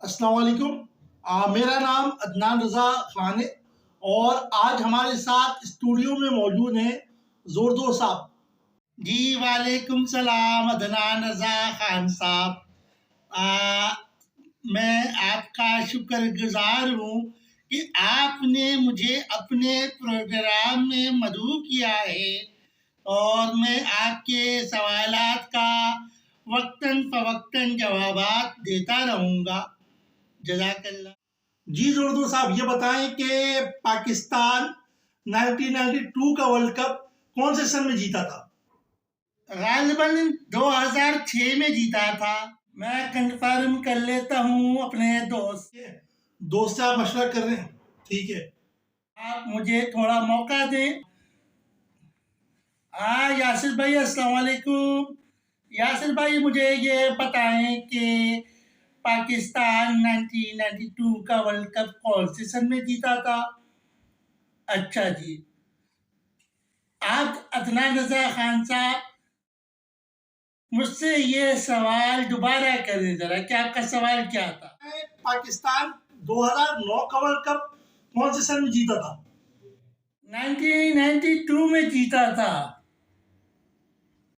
अस्सलाम वालेकुम। मेरा नाम अदनान रज़ा ख़ान है और आज हमारे साथ स्टूडियो में मौजूद हैं ज़ोरदो साहब। जी वालेकुम सलाम अदनान रज़ा ख़ान साहब। आ, मैं आपका शुक्रगुजार हूँ कि आपने मुझे अपने प्रोग्राम में मदऊ किया है और मैं आपके सवालात का वक्तन फ़वक्तन जवाबात देता रहूँगा। जज़ाकल्लाह। जी जोरदो साहब, ये बताएं कि पाकिस्तान 1992 का वर्ल्ड कप कौन से सन में जीता था? गालिबन 2006 में जीता था। मैं कंफर्म कर लेता हूँ अपने दोस्त से आप मशवरा कर रहे हैं, ठीक है। आप मुझे थोड़ा मौका दें। हाँ यासिर भाई, अस्सलाम वालेकुम। यासिर भाई, मुझे ये बताएं कि पाकिस्तान 1992 का वर्ल्ड कप कौन से सन में जीता था? अच्छा जी। आप अदनान रज़ा ख़ान साहब मुझसे ये सवाल दोबारा करें जरा कि आपका सवाल क्या था? पाकिस्तान 2009 का वर्ल्ड कप कौन से सन में जीता था? 1992 में जीता था।